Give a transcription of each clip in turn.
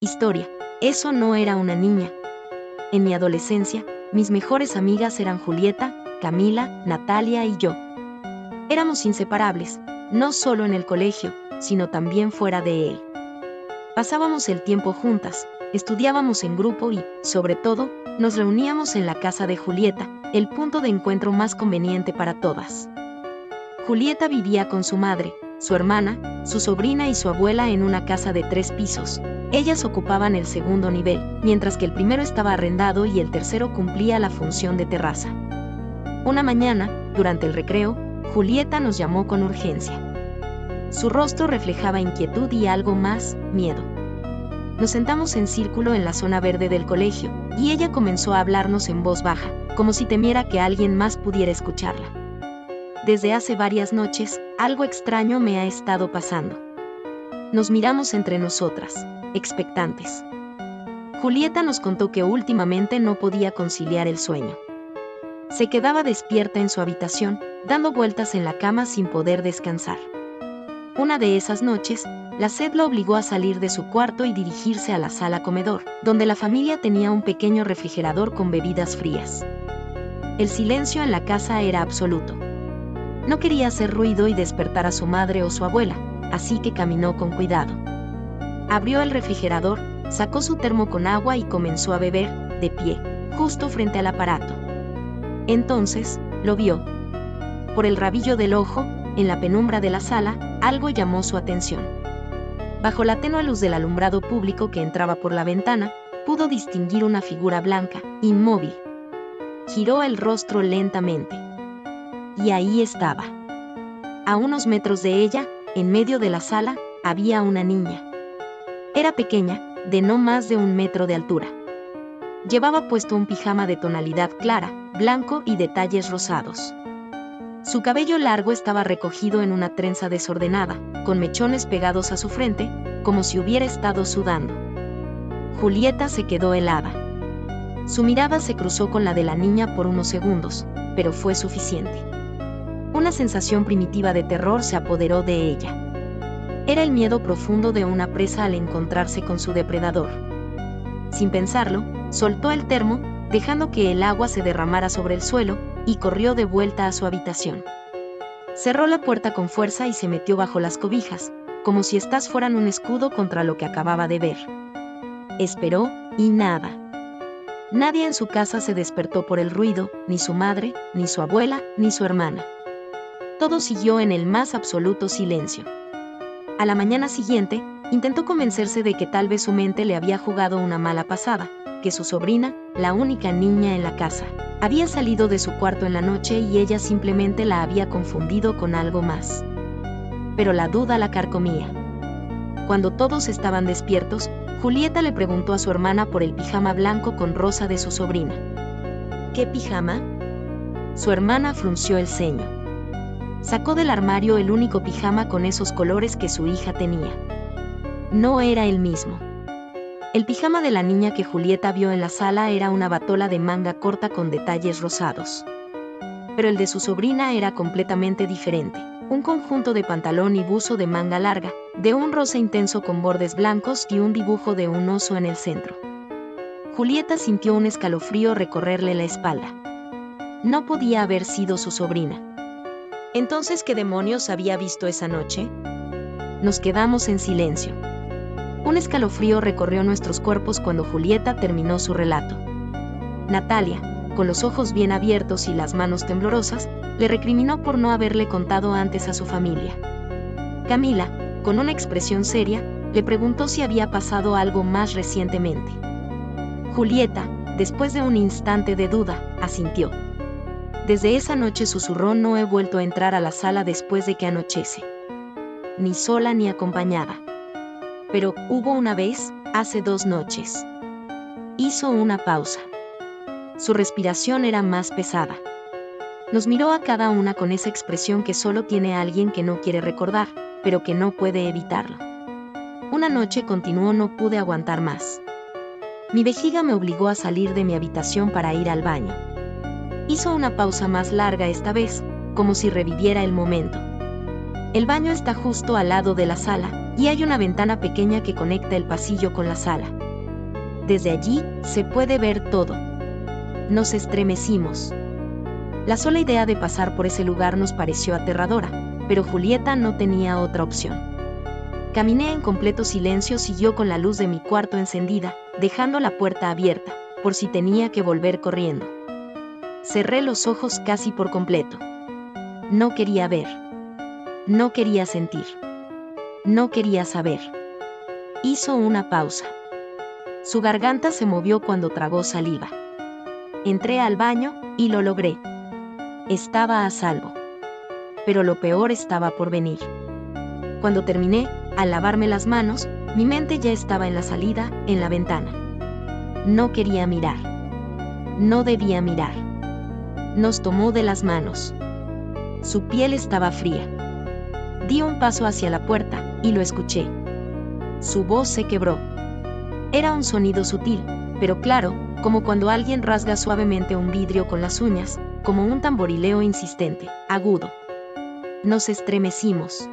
Historia. Eso no era una niña. En mi adolescencia, mis mejores amigas eran Julieta, Camila, Natalia y yo. Éramos inseparables, no solo en el colegio, sino también fuera de él. Pasábamos el tiempo juntas, estudiábamos en grupo y, sobre todo, nos reuníamos en la casa de Julieta, el punto de encuentro más conveniente para todas. Julieta vivía con su madre, su hermana, su sobrina y su abuela en una casa de 3 pisos. Ellas ocupaban el segundo nivel, mientras que el primero estaba arrendado y el tercero cumplía la función de terraza. Una mañana, durante el recreo, Julieta nos llamó con urgencia. Su rostro reflejaba inquietud y algo más, miedo. Nos sentamos en círculo en la zona verde del colegio, y ella comenzó a hablarnos en voz baja, como si temiera que alguien más pudiera escucharla. Desde hace varias noches, algo extraño me ha estado pasando. Nos miramos entre nosotras, expectantes. Julieta nos contó que últimamente no podía conciliar el sueño. Se quedaba despierta en su habitación, dando vueltas en la cama sin poder descansar. Una de esas noches, la sed la obligó a salir de su cuarto y dirigirse a la sala comedor, donde la familia tenía un pequeño refrigerador con bebidas frías. El silencio en la casa era absoluto. No quería hacer ruido y despertar a su madre o su abuela, así que caminó con cuidado. Abrió el refrigerador, sacó su termo con agua y comenzó a beber, de pie, justo frente al aparato. Entonces, lo vio. Por el rabillo del ojo, en la penumbra de la sala, algo llamó su atención. Bajo la tenue luz del alumbrado público que entraba por la ventana, pudo distinguir una figura blanca, inmóvil. Giró el rostro lentamente. Y ahí estaba. A unos metros de ella, en medio de la sala, había una niña. Era pequeña, de no más de 1 metro de altura. Llevaba puesto un pijama de tonalidad clara, blanco y detalles rosados. Su cabello largo estaba recogido en una trenza desordenada, con mechones pegados a su frente, como si hubiera estado sudando. Julieta se quedó helada. Su mirada se cruzó con la de la niña por unos segundos, pero fue suficiente. Una sensación primitiva de terror se apoderó de ella. Era el miedo profundo de una presa al encontrarse con su depredador. Sin pensarlo, soltó el termo, dejando que el agua se derramara sobre el suelo, y corrió de vuelta a su habitación. Cerró la puerta con fuerza y se metió bajo las cobijas, como si éstas fueran un escudo contra lo que acababa de ver. Esperó, y nada. Nadie en su casa se despertó por el ruido, ni su madre, ni su abuela, ni su hermana. Todo siguió en el más absoluto silencio. A la mañana siguiente, intentó convencerse de que tal vez su mente le había jugado una mala pasada, que su sobrina, la única niña en la casa, había salido de su cuarto en la noche y ella simplemente la había confundido con algo más. Pero la duda la carcomía. Cuando todos estaban despiertos, Julieta le preguntó a su hermana por el pijama blanco con rosa de su sobrina. ¿Qué pijama? Su hermana frunció el ceño. Sacó del armario el único pijama con esos colores que su hija tenía. No era el mismo. El pijama de la niña que Julieta vio en la sala era una batola de manga corta con detalles rosados. Pero el de su sobrina era completamente diferente. Un conjunto de pantalón y buzo de manga larga, de un rosa intenso con bordes blancos y un dibujo de un oso en el centro. Julieta sintió un escalofrío recorrerle la espalda. No podía haber sido su sobrina. ¿Entonces qué demonios había visto esa noche? Nos quedamos en silencio. Un escalofrío recorrió nuestros cuerpos cuando Julieta terminó su relato. Natalia, con los ojos bien abiertos y las manos temblorosas, le recriminó por no haberle contado antes a su familia. Camila, con una expresión seria, le preguntó si había pasado algo más recientemente. Julieta, después de un instante de duda, asintió. Desde esa noche susurró: no he vuelto a entrar a la sala después de que anochece. Ni sola ni acompañada. Pero hubo una vez, hace 2 noches. Hizo una pausa. Su respiración era más pesada. Nos miró a cada una con esa expresión que solo tiene alguien que no quiere recordar, pero que no puede evitarlo. Una noche, continuó, no pude aguantar más. Mi vejiga me obligó a salir de mi habitación para ir al baño. Hizo una pausa más larga esta vez, como si reviviera el momento. El baño está justo al lado de la sala, y hay una ventana pequeña que conecta el pasillo con la sala. Desde allí, se puede ver todo. Nos estremecimos. La sola idea de pasar por ese lugar nos pareció aterradora, pero Julieta no tenía otra opción. Caminé en completo silencio, siguió con la luz de mi cuarto encendida, dejando la puerta abierta, por si tenía que volver corriendo. Cerré los ojos casi por completo. No quería ver. No quería sentir. No quería saber. Hizo una pausa. Su garganta se movió cuando tragó saliva. Entré al baño, y lo logré. Estaba a salvo. Pero lo peor estaba por venir. Cuando terminé, al lavarme las manos, mi mente ya estaba en la salida, en la ventana. No quería mirar. No debía mirar. Nos tomó de las manos. Su piel estaba fría. Di un paso hacia la puerta, y lo escuché. Su voz se quebró. Era un sonido sutil, pero claro, como cuando alguien rasga suavemente un vidrio con las uñas, como un tamborileo insistente, agudo. Nos estremecimos.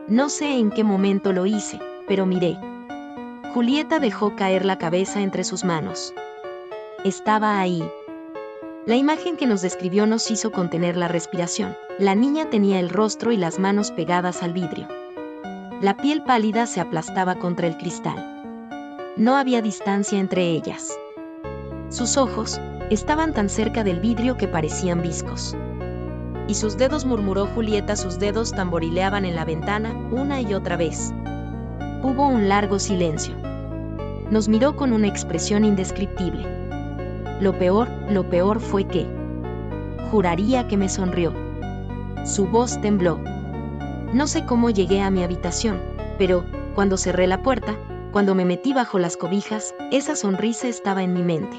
No sé en qué momento lo hice, pero miré. Julieta dejó caer la cabeza entre sus manos. Estaba ahí. La imagen que nos describió nos hizo contener la respiración. La niña tenía el rostro y las manos pegadas al vidrio. La piel pálida se aplastaba contra el cristal. No había distancia entre ellas. Sus ojos estaban tan cerca del vidrio que parecían viscos. Y sus dedos, murmuró Julieta, sus dedos tamborileaban en la ventana una y otra vez. Hubo un largo silencio. Nos miró con una expresión indescriptible. Lo peor fue que... Juraría que me sonrió. Su voz tembló. No sé cómo llegué a mi habitación, pero, cuando cerré la puerta, cuando me metí bajo las cobijas, esa sonrisa estaba en mi mente.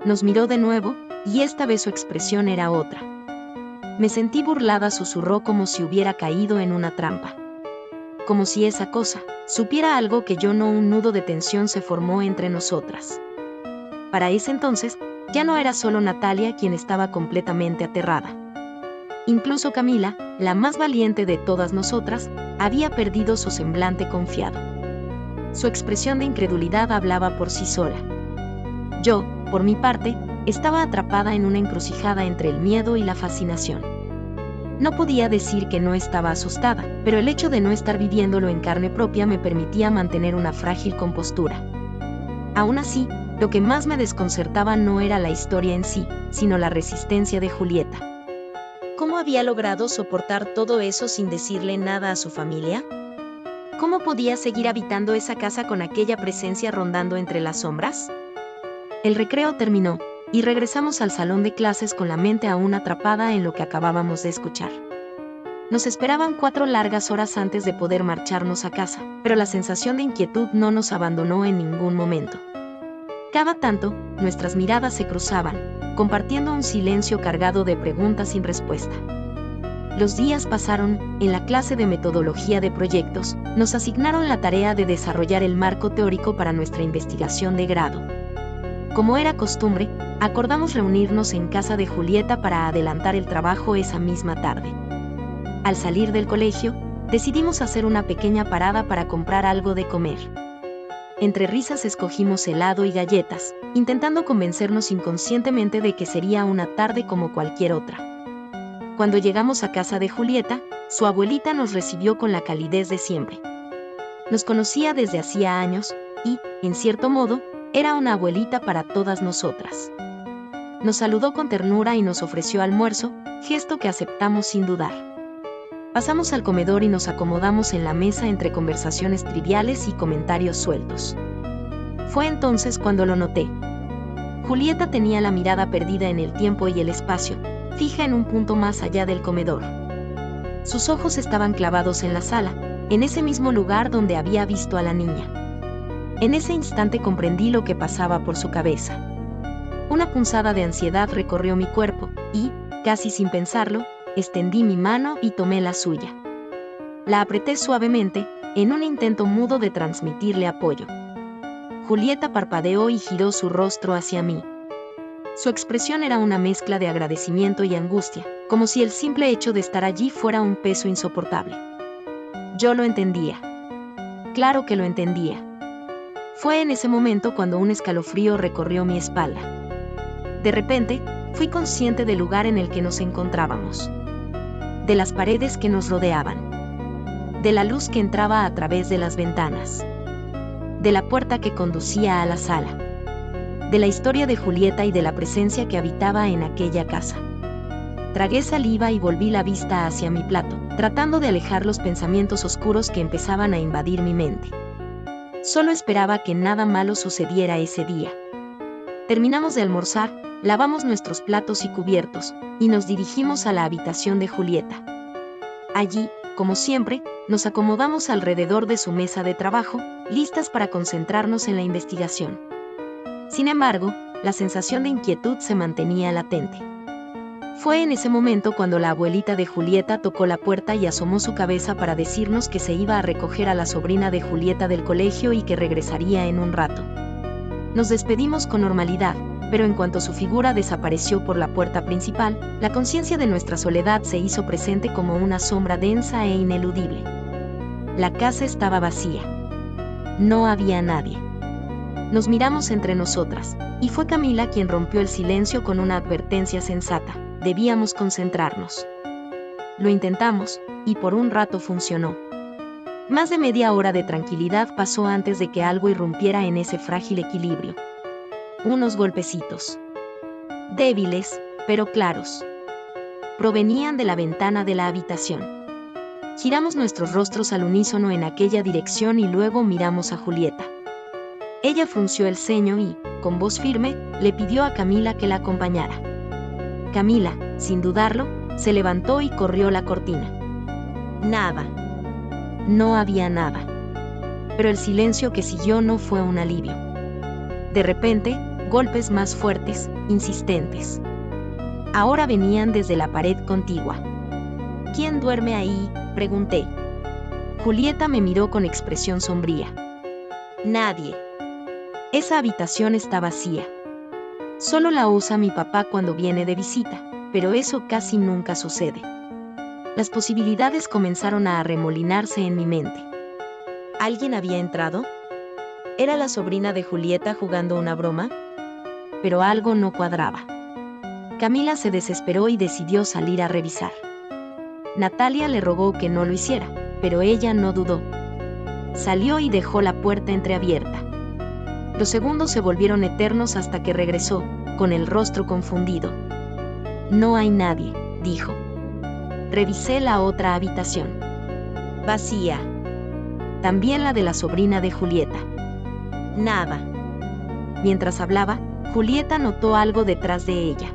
Nos miró de nuevo, y esta vez su expresión era otra. Me sentí burlada, susurró, como si hubiera caído en una trampa. Como si esa cosa supiera algo que yo no. Un nudo de tensión se formó entre nosotras. Para ese entonces, ya no era solo Natalia quien estaba completamente aterrada. Incluso Camila, la más valiente de todas nosotras, había perdido su semblante confiado. Su expresión de incredulidad hablaba por sí sola. Yo, por mi parte, estaba atrapada en una encrucijada entre el miedo y la fascinación. No podía decir que no estaba asustada, pero el hecho de no estar viviéndolo en carne propia me permitía mantener una frágil compostura. Aún así, lo que más me desconcertaba no era la historia en sí, sino la resistencia de Julieta. ¿Cómo había logrado soportar todo eso sin decirle nada a su familia? ¿Cómo podía seguir habitando esa casa con aquella presencia rondando entre las sombras? El recreo terminó, y regresamos al salón de clases con la mente aún atrapada en lo que acabábamos de escuchar. Nos esperaban 4 largas horas antes de poder marcharnos a casa, pero la sensación de inquietud no nos abandonó en ningún momento. Cada tanto, nuestras miradas se cruzaban, compartiendo un silencio cargado de preguntas sin respuesta. Los días pasaron. En la clase de metodología de proyectos, nos asignaron la tarea de desarrollar el marco teórico para nuestra investigación de grado. Como era costumbre, acordamos reunirnos en casa de Julieta para adelantar el trabajo esa misma tarde. Al salir del colegio, decidimos hacer una pequeña parada para comprar algo de comer. Entre risas escogimos helado y galletas, intentando convencernos inconscientemente de que sería una tarde como cualquier otra. Cuando llegamos a casa de Julieta, su abuelita nos recibió con la calidez de siempre. Nos conocía desde hacía años, y, en cierto modo, era una abuelita para todas nosotras. Nos saludó con ternura y nos ofreció almuerzo, gesto que aceptamos sin dudar. Pasamos al comedor y nos acomodamos en la mesa entre conversaciones triviales y comentarios sueltos. Fue entonces cuando lo noté. Julieta tenía la mirada perdida en el tiempo y el espacio, fija en un punto más allá del comedor. Sus ojos estaban clavados en la sala, en ese mismo lugar donde había visto a la niña. En ese instante comprendí lo que pasaba por su cabeza. Una punzada de ansiedad recorrió mi cuerpo, y, casi sin pensarlo, extendí mi mano y tomé la suya. La apreté suavemente, en un intento mudo de transmitirle apoyo. Julieta parpadeó y giró su rostro hacia mí. Su expresión era una mezcla de agradecimiento y angustia, como si el simple hecho de estar allí fuera un peso insoportable. Yo lo entendía. Claro que lo entendía. Fue en ese momento cuando un escalofrío recorrió mi espalda. De repente, fui consciente del lugar en el que nos encontrábamos. De las paredes que nos rodeaban. De la luz que entraba a través de las ventanas. De la puerta que conducía a la sala. De la historia de Julieta y de la presencia que habitaba en aquella casa. Tragué saliva y volví la vista hacia mi plato, tratando de alejar los pensamientos oscuros que empezaban a invadir mi mente. Solo esperaba que nada malo sucediera ese día. Terminamos de almorzar, lavamos nuestros platos y cubiertos, y nos dirigimos a la habitación de Julieta. Allí, como siempre, nos acomodamos alrededor de su mesa de trabajo, listas para concentrarnos en la investigación. Sin embargo, la sensación de inquietud se mantenía latente. Fue en ese momento cuando la abuelita de Julieta tocó la puerta y asomó su cabeza para decirnos que se iba a recoger a la sobrina de Julieta del colegio y que regresaría en un rato. Nos despedimos con normalidad, pero en cuanto su figura desapareció por la puerta principal, la conciencia de nuestra soledad se hizo presente como una sombra densa e ineludible. La casa estaba vacía. No había nadie. Nos miramos entre nosotras, y fue Camila quien rompió el silencio con una advertencia sensata: debíamos concentrarnos. Lo intentamos, y por un rato funcionó. Más de media hora de tranquilidad pasó antes de que algo irrumpiera en ese frágil equilibrio. Unos golpecitos. Débiles, pero claros. Provenían de la ventana de la habitación. Giramos nuestros rostros al unísono en aquella dirección y luego miramos a Julieta. Ella frunció el ceño y, con voz firme, le pidió a Camila que la acompañara. Camila, sin dudarlo, se levantó y corrió la cortina. Nada. No había nada. Pero el silencio que siguió no fue un alivio. De repente, golpes más fuertes, insistentes. Ahora venían desde la pared contigua. ¿Quién duerme ahí?, pregunté. Julieta me miró con expresión sombría. Nadie. Esa habitación está vacía. Solo la usa mi papá cuando viene de visita, pero eso casi nunca sucede. Las posibilidades comenzaron a arremolinarse en mi mente. ¿Alguien había entrado? ¿Era la sobrina de Julieta jugando una broma? Pero algo no cuadraba. Camila se desesperó y decidió salir a revisar. Natalia le rogó que no lo hiciera, pero ella no dudó. Salió y dejó la puerta entreabierta. Los segundos se volvieron eternos hasta que regresó, con el rostro confundido. No hay nadie, dijo. Revisé la otra habitación. Vacía. También la de la sobrina de Julieta. Nada. Mientras hablaba, Julieta notó algo detrás de ella.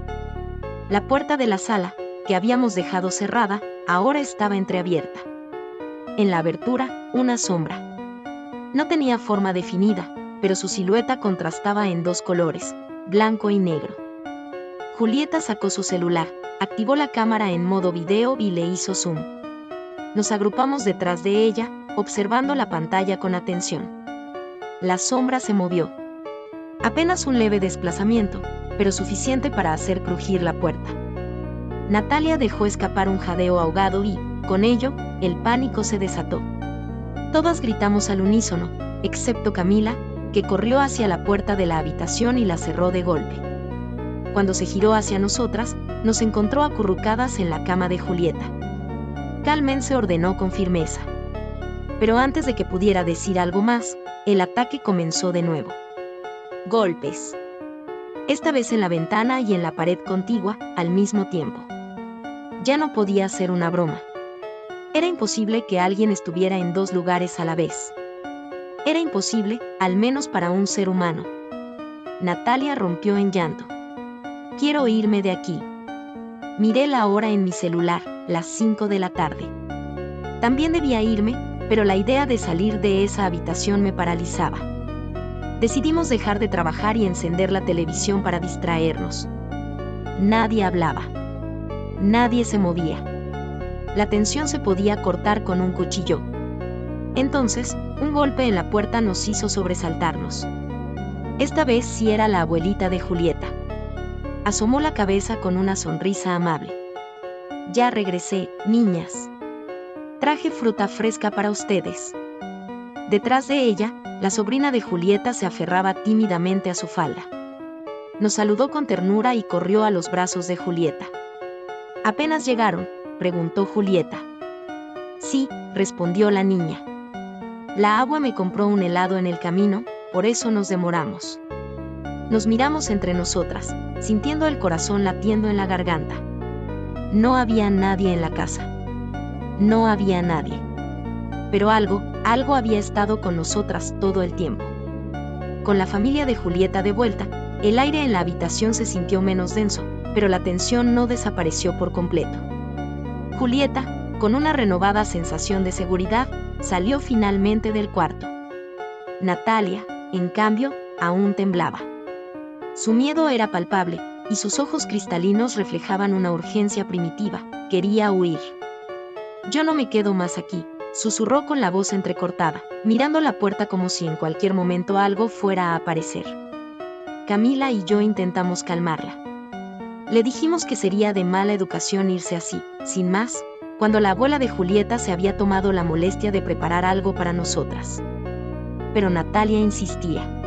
La puerta de la sala, que habíamos dejado cerrada, ahora estaba entreabierta. En la abertura, una sombra. No tenía forma definida, pero su silueta contrastaba en dos colores, blanco y negro. Julieta sacó su celular, activó la cámara en modo video y le hizo zoom. Nos agrupamos detrás de ella, observando la pantalla con atención. La sombra se movió. Apenas un leve desplazamiento, pero suficiente para hacer crujir la puerta. Natalia dejó escapar un jadeo ahogado y, con ello, el pánico se desató. Todas gritamos al unísono, excepto Camila, que corrió hacia la puerta de la habitación y la cerró de golpe. Cuando se giró hacia nosotras, nos encontró acurrucadas en la cama de Julieta. Cálmense, ordenó con firmeza. Pero antes de que pudiera decir algo más, el ataque comenzó de nuevo. Golpes. Esta vez en la ventana y en la pared contigua, al mismo tiempo. Ya no podía ser una broma. Era imposible que alguien estuviera en dos lugares a la vez. Era imposible, al menos para un ser humano. Natalia rompió en llanto. Quiero irme de aquí. Miré la hora en mi celular, las 5 de la tarde. También debía irme, pero la idea de salir de esa habitación me paralizaba. Decidimos dejar de trabajar y encender la televisión para distraernos. Nadie hablaba. Nadie se movía. La tensión se podía cortar con un cuchillo. Entonces, un golpe en la puerta nos hizo sobresaltarnos. Esta vez sí era la abuelita de Julieta. Asomó la cabeza con una sonrisa amable. Ya regresé, niñas. Traje fruta fresca para ustedes. Detrás de ella, la sobrina de Julieta se aferraba tímidamente a su falda. Nos saludó con ternura y corrió a los brazos de Julieta. ¿Apenas llegaron?, preguntó Julieta. Sí, respondió la niña. La agua me compró un helado en el camino, por eso nos demoramos. Nos miramos entre nosotras, sintiendo el corazón latiendo en la garganta. No había nadie en la casa. No había nadie. Pero algo había estado con nosotras todo el tiempo. Con la familia de Julieta de vuelta, el aire en la habitación se sintió menos denso, pero la tensión no desapareció por completo. Julieta, con una renovada sensación de seguridad, salió finalmente del cuarto. Natalia, en cambio, aún temblaba. Su miedo era palpable, y sus ojos cristalinos reflejaban una urgencia primitiva. Quería huir. Yo no me quedo más aquí, susurró con la voz entrecortada, mirando la puerta como si en cualquier momento algo fuera a aparecer. Camila y yo intentamos calmarla. Le dijimos que sería de mala educación irse así, sin más, cuando la abuela de Julieta se había tomado la molestia de preparar algo para nosotras. Pero Natalia insistía.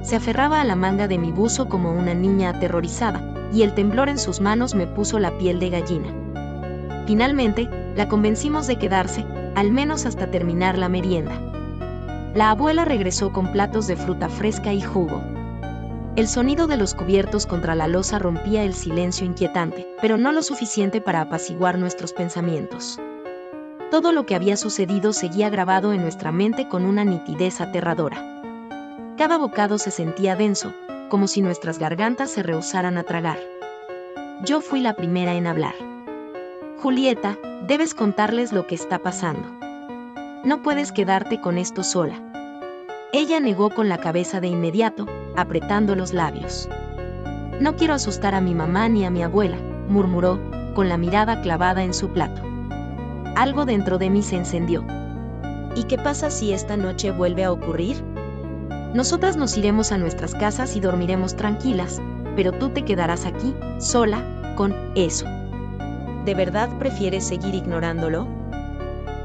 Se aferraba a la manga de mi buzo como una niña aterrorizada, y el temblor en sus manos me puso la piel de gallina. Finalmente, la convencimos de quedarse, al menos hasta terminar la merienda. La abuela regresó con platos de fruta fresca y jugo. El sonido de los cubiertos contra la loza rompía el silencio inquietante, pero no lo suficiente para apaciguar nuestros pensamientos. Todo lo que había sucedido seguía grabado en nuestra mente con una nitidez aterradora. Cada bocado se sentía denso, como si nuestras gargantas se rehusaran a tragar. Yo fui la primera en hablar. Julieta, debes contarles lo que está pasando. No puedes quedarte con esto sola. Ella negó con la cabeza de inmediato, apretando los labios. No quiero asustar a mi mamá ni a mi abuela, murmuró, con la mirada clavada en su plato. Algo dentro de mí se encendió. ¿Y qué pasa si esta noche vuelve a ocurrir? Nosotras nos iremos a nuestras casas y dormiremos tranquilas, pero tú te quedarás aquí, sola, con eso. ¿De verdad prefieres seguir ignorándolo?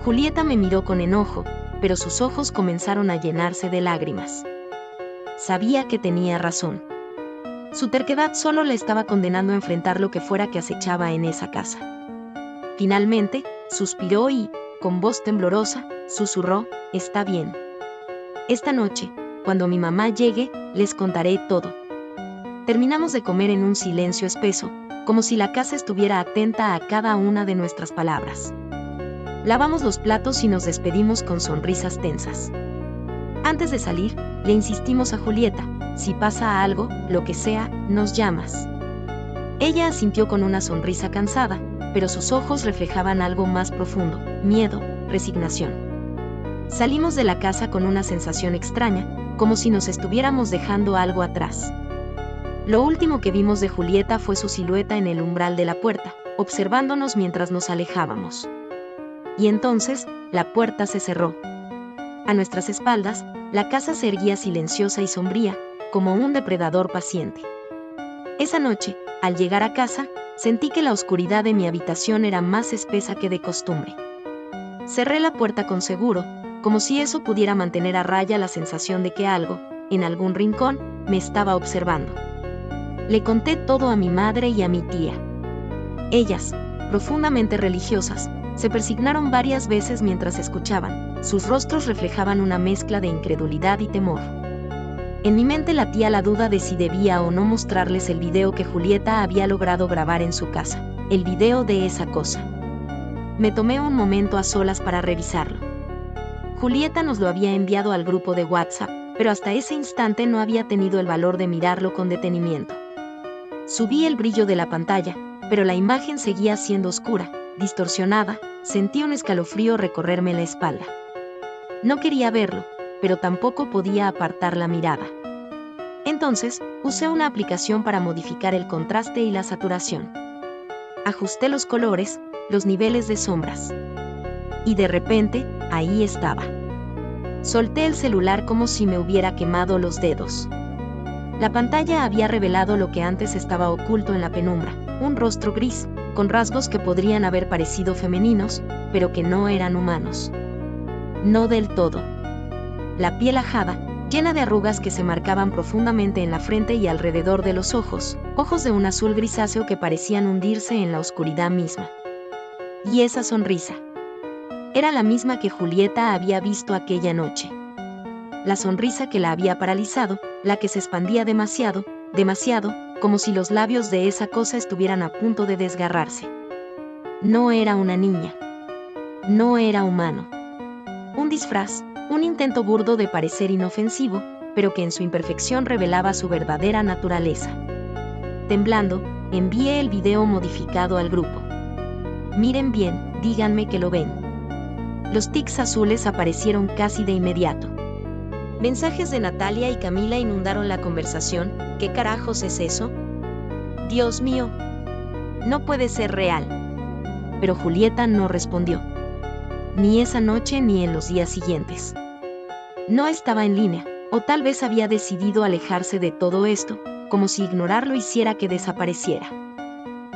Julieta me miró con enojo, pero sus ojos comenzaron a llenarse de lágrimas. Sabía que tenía razón. Su terquedad solo le estaba condenando a enfrentar lo que fuera que acechaba en esa casa. Finalmente, suspiró y, con voz temblorosa, susurró, «Está bien. Esta noche, cuando mi mamá llegue, les contaré todo». Terminamos de comer en un silencio espeso, como si la casa estuviera atenta a cada una de nuestras palabras. Lavamos los platos y nos despedimos con sonrisas tensas. Antes de salir, le insistimos a Julieta, si pasa algo, lo que sea, nos llamas. Ella asintió con una sonrisa cansada, pero sus ojos reflejaban algo más profundo, miedo, resignación. Salimos de la casa con una sensación extraña, como si nos estuviéramos dejando algo atrás. Lo último que vimos de Julieta fue su silueta en el umbral de la puerta, observándonos mientras nos alejábamos. Y entonces, la puerta se cerró. A nuestras espaldas, la casa se erguía silenciosa y sombría, como un depredador paciente. Esa noche, al llegar a casa, sentí que la oscuridad de mi habitación era más espesa que de costumbre. Cerré la puerta con seguro, como si eso pudiera mantener a raya la sensación de que algo, en algún rincón, me estaba observando. Le conté todo a mi madre y a mi tía. Ellas, profundamente religiosas, se persignaron varias veces mientras escuchaban. Sus rostros reflejaban una mezcla de incredulidad y temor. En mi mente latía la duda de si debía o no mostrarles el video que Julieta había logrado grabar en su casa, el video de esa cosa. Me tomé un momento a solas para revisarlo. Julieta nos lo había enviado al grupo de WhatsApp, pero hasta ese instante no había tenido el valor de mirarlo con detenimiento. Subí el brillo de la pantalla, pero la imagen seguía siendo oscura, distorsionada. Sentí un escalofrío recorrerme la espalda. No quería verlo, pero tampoco podía apartar la mirada. Entonces, usé una aplicación para modificar el contraste y la saturación. Ajusté los colores, los niveles de sombras. Y de repente, ahí estaba. Solté el celular como si me hubiera quemado los dedos. La pantalla había revelado lo que antes estaba oculto en la penumbra, un rostro gris, con rasgos que podrían haber parecido femeninos, pero que no eran humanos. No del todo. La piel ajada, llena de arrugas que se marcaban profundamente en la frente y alrededor de los ojos, ojos de un azul grisáceo que parecían hundirse en la oscuridad misma. Y esa sonrisa. Era la misma que Julieta había visto aquella noche. La sonrisa que la había paralizado, la que se expandía demasiado, demasiado, como si los labios de esa cosa estuvieran a punto de desgarrarse. No era una niña. No era humano. Un disfraz, un intento burdo de parecer inofensivo, pero que en su imperfección revelaba su verdadera naturaleza. Temblando, envié el video modificado al grupo. Miren bien, díganme que lo ven. Los tics azules aparecieron casi de inmediato. Mensajes de Natalia y Camila inundaron la conversación. ¿Qué carajos es eso? Dios mío. No puede ser real. Pero Julieta no respondió. Ni esa noche ni en los días siguientes. No estaba en línea, o tal vez había decidido alejarse de todo esto, como si ignorarlo hiciera que desapareciera.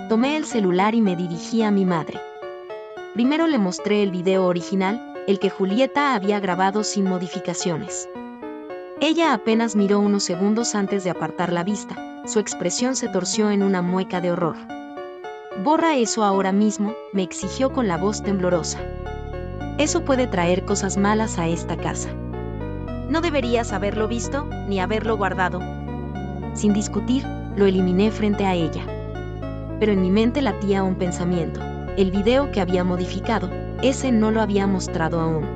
Tomé el celular y me dirigí a mi madre. Primero le mostré el video original, el que Julieta había grabado sin modificaciones. Ella apenas miró unos segundos antes de apartar la vista, su expresión se torció en una mueca de horror. «Borra eso ahora mismo», me exigió con la voz temblorosa. «Eso puede traer cosas malas a esta casa. No deberías haberlo visto, ni haberlo guardado». Sin discutir, lo eliminé frente a ella. Pero en mi mente latía un pensamiento. El video que había modificado, ese no lo había mostrado aún.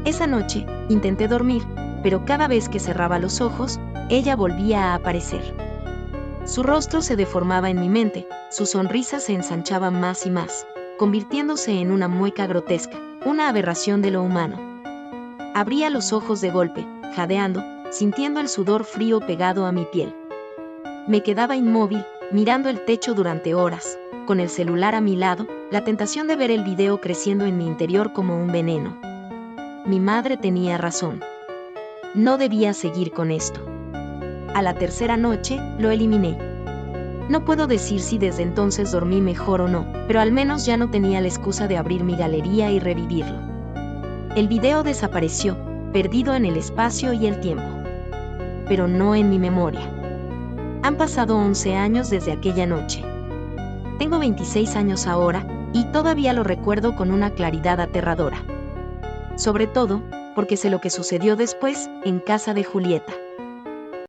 Esa noche, intenté dormir, pero cada vez que cerraba los ojos, ella volvía a aparecer. Su rostro se deformaba en mi mente, su sonrisa se ensanchaba más y más, convirtiéndose en una mueca grotesca, una aberración de lo humano. Abría los ojos de golpe, jadeando, sintiendo el sudor frío pegado a mi piel. Me quedaba inmóvil, mirando el techo durante horas, con el celular a mi lado, la tentación de ver el video creciendo en mi interior como un veneno. Mi madre tenía razón. No debía seguir con esto. A la tercera noche, lo eliminé. No puedo decir si desde entonces dormí mejor o no, pero al menos ya no tenía la excusa de abrir mi galería y revivirlo. El video desapareció, perdido en el espacio y el tiempo. Pero no en mi memoria. Han pasado 11 años desde aquella noche. Tengo 26 años ahora, y todavía lo recuerdo con una claridad aterradora. Sobre todo, porque sé lo que sucedió después, en casa de Julieta.